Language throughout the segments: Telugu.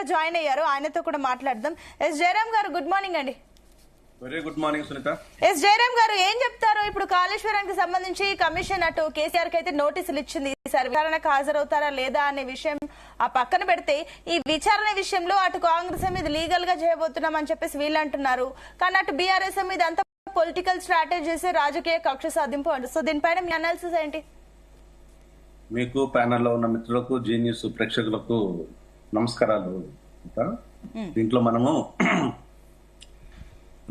కూడా జాయిన్ అయ్యారు, ఆయనతో కూడా మాట్లాడదాం. S Jayaram garu, good morning అండి. Very good morning Sunitha. S Jayaram garu, ఏం చెప్తారు? ఇప్పుడు కాళేశ్వరానికి సంబంధించి కమిషన్ అటు కేసీఆర్ కి అయితే నోటీసులు ఇచ్చింది. ఈసారి విచారణకు హాజరవుతారా లేదా అనే విషయం ఆ పక్కన పెడితే, ఈ విచారణ విషయంలో అటు కాంగ్రెస్ మీద లీగల్ గా చేయబోతున్నాం అని చెప్పేసి వీళ్ళు అంటున్నారు. కానీ అటు బీఆర్ఎస్ మీద అంతా పొలిటికల్ స్ట్రాటజీస్, రాజకీయ కక్ష సాధింపు అంటు. సో దీనిపైన మీ అనాలిసిస్ ఏంటి? మీకు ప్యానెల్లో ఉన్న మిత్రులకు, జీ న్యూస్ ప్రేక్షకులకు నమస్కారాలు. దీంట్లో మనము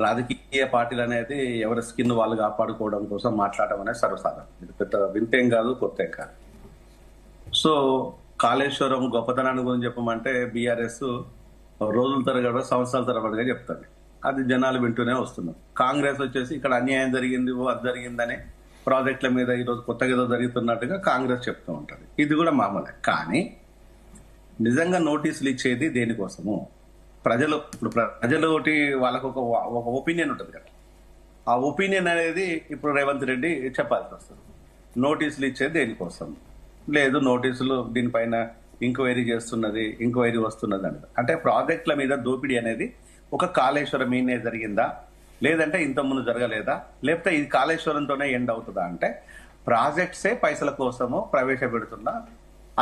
రాజకీయ పార్టీలు అనేది ఎవరి స్కిన్ వాళ్ళు కాపాడుకోవడం కోసం మాట్లాడడం అనేది సర్వసాధారణం. ఇది పెద్ద వింతేం కాదు, కొత్త కాదు. సో కాళేశ్వరం గొప్పతనాన్ని గురించి చెప్పమంటే బీఆర్ఎస్ రోజుల తరబడిగా, సంవత్సరాల తరబడిగా చెప్తారు. అది జనాలు వింటూనే వస్తున్నారు. కాంగ్రెస్ వచ్చేసి ఇక్కడ అన్యాయం జరిగింది, అది జరిగిందని ప్రాజెక్టుల మీద ఈరోజు కొత్తగా ఏదో జరుగుతున్నట్టుగా కాంగ్రెస్ చెప్తూ ఉంటుంది. ఇది కూడా మామూలే. కానీ నిజంగా నోటీసులు ఇచ్చేది దేనికోసము? ఇప్పుడు ప్రజలు వాళ్ళకు ఒక ఒపీనియన్ ఉంటుంది కదా. ఆ ఒపీనియన్ అనేది ఇప్పుడు రేవంత్ రెడ్డి చెప్పాల్సి వస్తుంది. నోటీసులు ఇచ్చేది దేనికోసం? లేదు, నోటీసులు దీనిపైన ఎంక్వైరీ చేస్తున్నది, ఎంక్వైరీ వస్తున్నది అంటే ప్రాజెక్టుల మీద దోపిడీ అనేది ఒక కాళేశ్వరం మీనే జరిగిందా, లేదంటే ఇంతకుముందు జరగలేదా, లేకపోతే ఇది కాళేశ్వరంతోనే ఎండ్ అవుతుందా అంటే ప్రాజెక్ట్సే పైసల కోసము ప్రవేశపెడుతున్నా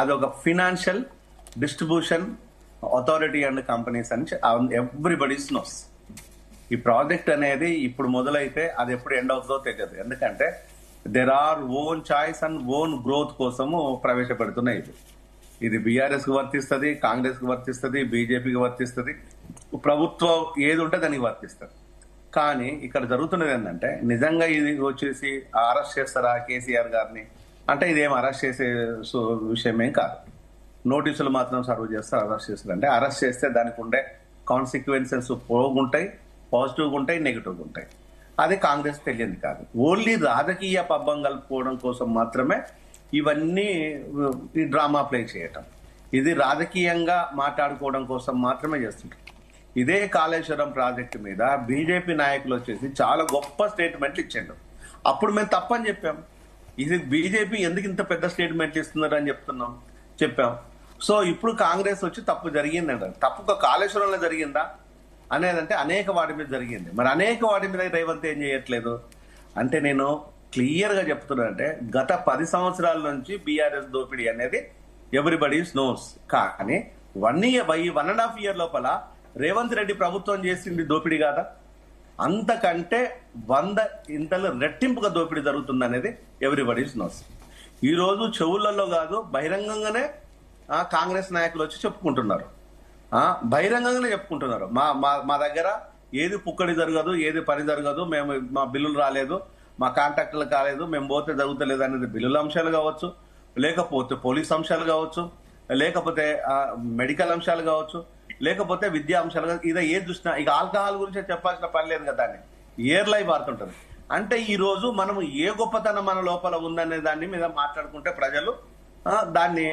అది ఒక financial distribution authority and companies అని ఎవ్రీబడీస్ నోస్. ఈ ప్రాజెక్ట్ అనేది ఇప్పుడు మొదలైతే అది ఎప్పుడు ఎండ్ అవుతుందో తెలియదు. ఎందుకంటే there are own choice and own growth కోసము ప్రవేశపెడుతున్నాయి. ఇది బీఆర్ఎస్ కు వర్తిస్తుంది, కాంగ్రెస్ కు వర్తిస్తుంది, బీజేపీకి వర్తిస్తుంది, ప్రభుత్వం ఏది ఉంటే దానికి వర్తిస్తుంది. కానీ ఇక్కడ జరుగుతున్నది ఏంటంటే, నిజంగా ఇది వచ్చేసి అరెస్ట్ చేస్తారా కేసీఆర్ గారిని అంటే ఇదేం అరెస్ట్ చేసే విషయమేం కాదు. నోటీసులు మాత్రం సర్వ్ చేస్తారు, అరెస్ట్ చేస్తారు. అంటే అరెస్ట్ చేస్తే దానికి ఉండే కాన్సిక్వెన్సెస్ పోగుంటాయి, పాజిటివ్గా ఉంటాయి, నెగిటివ్గా ఉంటాయి. అది కాంగ్రెస్ తెలియదు కాదు. ఓన్లీ రాజకీయ పబ్బం కలుపుకోవడం కోసం మాత్రమే ఇవన్నీ ఈ డ్రామా ప్లే చేయటం, ఇది రాజకీయంగా మాట్లాడుకోవడం కోసం మాత్రమే చేస్తుంటారు. ఇదే కాళేశ్వరం ప్రాజెక్టు మీద బీజేపీ నాయకులు వచ్చేసి చాలా గొప్ప స్టేట్మెంట్లు ఇచ్చిండు. అప్పుడు మేము తప్పని చెప్పాం. ఇది బీజేపీ ఎందుకు ఇంత పెద్ద స్టేట్మెంట్లు ఇస్తున్నారు అని చెప్పాం. సో ఇప్పుడు కాంగ్రెస్ వచ్చి తప్పు జరిగిందంట. తప్పు కాళేశ్వరంలో జరిగిందా అనేదంటే అనేక వాటి మీద జరిగింది. మరి అనేక వాటి మీద రేవంత్ ఏం చేయట్లేదు అంటే, నేను క్లియర్ గా చెప్తున్నానంటే గత 10 సంవత్సరాల నుంచి బీఆర్ఎస్ దోపిడీ అనేది ఎవ్రీబడీస్ నోస్. కానీ 1.5 ఇయర్ లోపల రేవంత్ రెడ్డి ప్రభుత్వం చేసింది దోపిడీ కాదా? అంతకంటే 100 ఇంతలు రెట్టింపుగా దోపిడీ జరుగుతుంది అనేది ఎవ్రీబడీస్ నోస్. ఈ రోజు చెవులలో కాదు, బహిరంగంగానే కాంగ్రెస్ నాయకులు వచ్చి చెప్పుకుంటున్నారు, బహిరంగంగానే చెప్పుకుంటున్నారు. మా దగ్గర ఏది పుక్కడి జరగదు, ఏది పని జరగదు, మేము మా బిల్లులు రాలేదు, మా కాంట్రాక్టులు కాలేదు, మేము పోతే జరుగుతలేదు అనేది బిల్లుల అంశాలు కావచ్చు, లేకపోతే పోలీస్ అంశాలు కావచ్చు, లేకపోతే మెడికల్ అంశాలు కావచ్చు, లేకపోతే విద్యా అంశాలు కావచ్చు. ఇదే ఏది చూసినా ఇక ఆల్కహాల్ గురించి చెప్పాల్సిన పని లేదు కదా, దాన్ని ఇయర్ లైవ్ వాడుతుంటారు. అంటే ఈ రోజు మనము ఏ గొప్పతనం మన లోపల ఉందనే దాన్ని మీద మాట్లాడుకుంటే ప్రజలు దాన్ని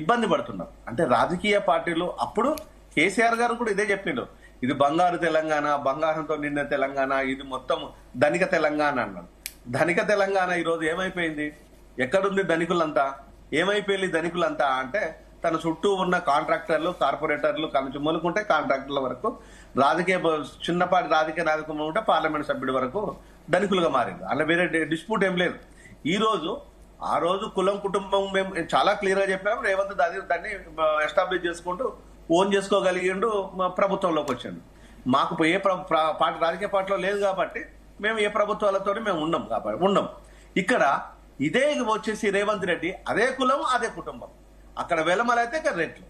ఇబ్బంది పడుతున్నారు. అంటే రాజకీయ పార్టీలు అప్పుడు కేసీఆర్ గారు కూడా ఇదే చెప్పిండు, ఇది బంగారు తెలంగాణ, బంగారంతో నిండిన తెలంగాణ, ఇది మొత్తం ధనిక తెలంగాణ అన్నాడు. ధనిక తెలంగాణ ఈరోజు ఏమైపోయింది? ఎక్కడుంది ధనికులంతా? ఏమైపోయింది ధనికులంతా అంటే తన చుట్టూ ఉన్న కాంట్రాక్టర్లు, కార్పొరేటర్లు నుంచి మొదలుకుంటే కాంట్రాక్టర్ల వరకు, చిన్నపాటి రాజకీయ నాయకులు ఉంటే పార్లమెంట్ సభ్యుడి వరకు ధనికులుగా మారింది. అలా వేరే డిస్ప్యూట్ ఏం లేదు. ఆ రోజు కులం, కుటుంబం మేము చాలా క్లియర్ గా చెప్పాము. రేవంత్ దాన్ని ఎస్టాబ్లిష్ చేసుకుంటూ ఓన్ చేసుకోగలిగిండు, ప్రభుత్వంలోకి వచ్చిండు. మాకు ఏ పార్టీ రాజకీయ పార్టీలో లేదు కాబట్టి మేము ఏ ప్రభుత్వాలతో మేము ఉన్నాం. ఇక్కడ ఇదే వచ్చేసి రేవంత్ రెడ్డి అదే కులం, అదే కుటుంబం. అక్కడ వెలమలైతే ఇక్కడ రెట్లు.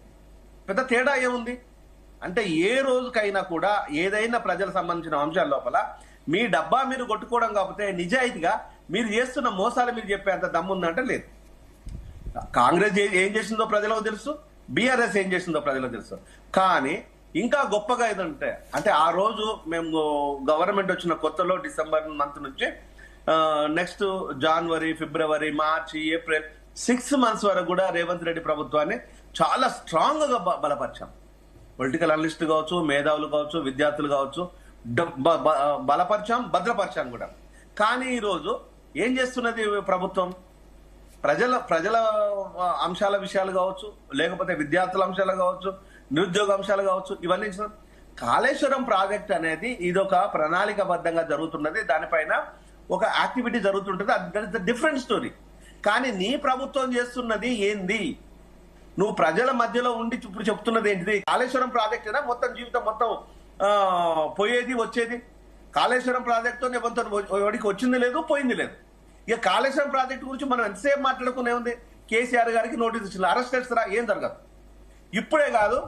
పెద్ద తేడా ఏముంది అంటే, ఏ రోజుకైనా కూడా ఏదైనా ప్రజలకు సంబంధించిన అంశాల లోపల మీ డబ్బా మీరు కొట్టుకోవడం కాకపోతే నిజాయితీగా మీరు చేస్తున్న మోసాలు మీరు చెప్పేంత దమ్ముందంటే లేదు. కాంగ్రెస్ ఏం చేసిందో ప్రజలకు తెలుసు, బీఆర్ఎస్ ఏం చేసిందో ప్రజలకు తెలుసు. కానీ ఇంకా గొప్పగా ఏదంటే, అంటే ఆ రోజు మేము గవర్నమెంట్ వచ్చిన కొత్తలో డిసెంబర్ మంత్ నుంచి నెక్స్ట్ జనవరి, ఫిబ్రవరి, మార్చి, ఏప్రిల్ 6 months వరకు కూడా రేవంత్ రెడ్డి ప్రభుత్వాన్ని చాలా స్ట్రాంగ్ గా బలపరిచాం. పొలిటికల్ అనలిస్ట్ కావచ్చు, మేధావులు కావచ్చు, విద్యార్థులు కావచ్చు, బలపరిచాం, భద్రపరిచాం కూడా. కానీ ఈరోజు ఏం చేస్తున్నది ప్రభుత్వం? ప్రజల అంశాల విషయాలు కావచ్చు, లేకపోతే విద్యార్థుల అంశాలు కావచ్చు, నిరుద్యోగ అంశాలు కావచ్చు, ఇవన్నీ కాళేశ్వరం ప్రాజెక్ట్ అనేది ఇదొక ప్రణాళికబద్ధంగా జరుగుతున్నది, దానిపైన ఒక యాక్టివిటీ జరుగుతుంటది, అది డిఫరెంట్ స్టోరీ. కానీ నీ ప్రభుత్వం చేస్తున్నది ఏంది? నువ్వు ప్రజల మధ్యలో ఉండి ఇప్పుడు చెప్తున్నది ఏంటిది? కాళేశ్వరం ప్రాజెక్ట్ అయినా మొత్తం జీవితం మొత్తం పోయేది వచ్చేది. కాళేశ్వరం ప్రాజెక్టుతో ఎవరికి వచ్చింది లేదు, పోయింది లేదు. ఇక కాళేశ్వరం ప్రాజెక్టు గురించి మనం ఎంతసేపు మాట్లాడుకునే ఉంది? కేసీఆర్ గారికి నోటీస్ ఇచ్చింది, అరెస్ట్ చేస్తారా? ఏం జరగదు. ఇప్పుడే కాదు,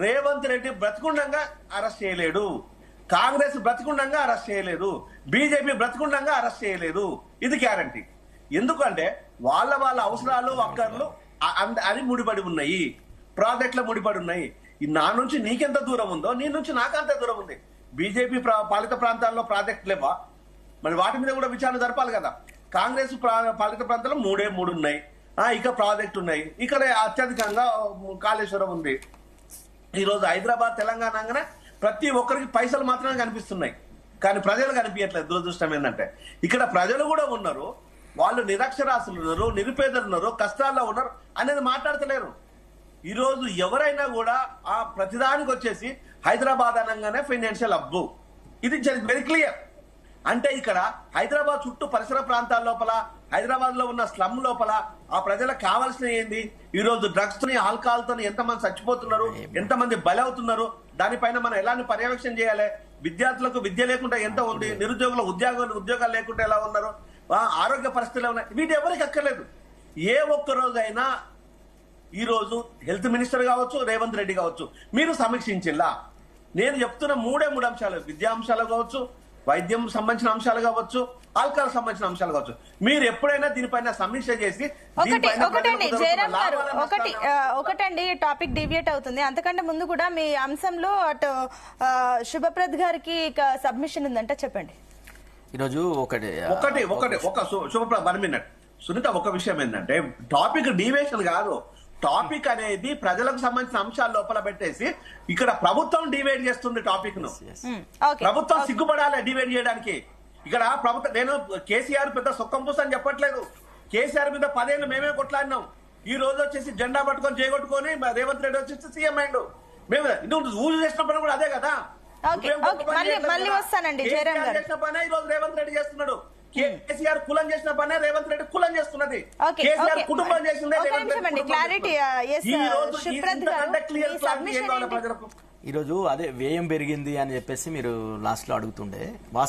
రేవంత్ రెడ్డి బ్రతికుండంగా అరెస్ట్ చేయలేడు, కాంగ్రెస్ బ్రతికుండంగా అరెస్ట్ చేయలేదు, బీజేపీ బ్రతికుండంగా అరెస్ట్ చేయలేదు. ఇది గ్యారంటీ. ఎందుకంటే వాళ్ళ అవసరాలు అక్కర్లు అని ముడిపడి ఉన్నాయి, ప్రాజెక్టులు ముడిపడి ఉన్నాయి. నా నుంచి నీకెంత దూరం ఉందో నీ నుంచి నాకంత దూరం ఉంది. బీజేపీ పాలిత ప్రాంతాల్లో ప్రాజెక్టు లేవా? మరి వాటి మీద కూడా విచారణ జరపాలి కదా. కాంగ్రెస్ పాలిత ప్రాంతాల్లో 3 ఉన్నాయి, ఇక ప్రాజెక్టు ఉన్నాయి. ఇక్కడ అత్యధికంగా కాళేశ్వరం ఉంది. ఈరోజు హైదరాబాద్ తెలంగాణ అనగానే ప్రతి ఒక్కరికి పైసలు మాత్రమే కనిపిస్తున్నాయి, కానీ ప్రజలు కనిపించట్లేదు. దురదృష్టం ఏంటంటే ఇక్కడ ప్రజలు కూడా ఉన్నారు, వాళ్ళు నిరక్షరాస్యులు ఉన్నారు, నిరుపేదలు ఉన్నారు, కష్టాల్లో ఉన్నారు అనేది మాట్లాడతలేరు. ఈరోజు ఎవరైనా కూడా ఆ ప్రతిదానికి వచ్చేసి హైదరాబాద్ అనగానే ఫైనాన్షియల్ అబ్బు, ఇది వెరీ క్లియర్. అంటే ఇక్కడ హైదరాబాద్ చుట్టూ పరిసర ప్రాంతాల లోపల, హైదరాబాద్ లో ఉన్న స్లమ్ లోపల ఆ ప్రజలకు కావాల్సిన ఏంది? ఈ రోజు డ్రగ్స్ తోని ఆల్కహాల్ తోని ఎంతమంది చచ్చిపోతున్నారు, ఎంతమంది బలవుతున్నారు, దానిపైన మనం ఎలాంటి పర్యవేక్షణ చేయాలి? విద్యార్థులకు విద్య లేకుండా ఎంత ఉంది, నిరుద్యోగుల ఉద్యోగాలు లేకుండా ఎలా ఉన్నారు, ఆరోగ్య పరిస్థితులు ఉన్నాయి, వీటి ఎవరికి అక్కర్లేదు. ఏ ఒక్క రోజైనా ఈ రోజు హెల్త్ మినిస్టర్ కావచ్చు, రేవంత్ రెడ్డి కావచ్చు, మీరు సమీక్షించిల్లా? నేను చెప్తున్న 3 అంశాలు, విద్యా అంశాలు కావచ్చు, వైద్యం సంబంధించిన అంశాలు కావచ్చు, ఆల్కహాల్ సంబంధించిన అంశాలు కావచ్చు, మీరు ఎప్పుడైనా దీనిపైన సమీక్ష చేసి ఒకటండి టాపిక్ డివియేట్ అవుతుంది. అంతకంటే ముందు కూడా మీ అంశంలో అటు శుభప్రద్ గారికి సబ్మిషన్ ఉందంట, చెప్పండి. ఈరోజు ఒక శుభప్రద్ 1 మినిట్ సునీత, ఒక విషయం ఏంటంటే టాపిక్ డీవియేషన్ కాదు, టాపిక్ అనేది ప్రజలకు సంబంధించిన అంశాల లోపల పెట్టేసి ఇక్కడ ప్రభుత్వం డివైడ్ చేస్తుంది టాపిక్ ను. ప్రభుత్వం సిగ్గుపడాలి డివైడ్ చేయడానికి. ఇక్కడ ప్రభుత్వం, నేను కేసీఆర్ పెద్ద సొక్కం పూస అని చెప్పట్లేదు. కేసీఆర్ మీద 10 ఏళ్ళు మేమే కొట్లాడినాం. ఈ రోజు వచ్చేసి జెండా పట్టుకొని చేయగొట్టుకొని రేవంత్ రెడ్డి వచ్చేసి సీఎం అయిండు. మేము ఊరు చేసినప్పుడు కూడా అదే కదా. మళ్ళీ వస్తానండి. చేసిన పనే ఈ రోజు రేవంత్ రెడ్డి చేస్తున్నాడు. కేసీఆర్ కులం చేసిన పనే రేవంత్ రెడ్డి కులం చేస్తున్నది. కేసీఆర్ కుటుంబం చేసిందే ఈరోజు అదే వ్యయం పెరిగింది అని చెప్పేసి మీరు లాస్ట్ లో అడుగుతుండే.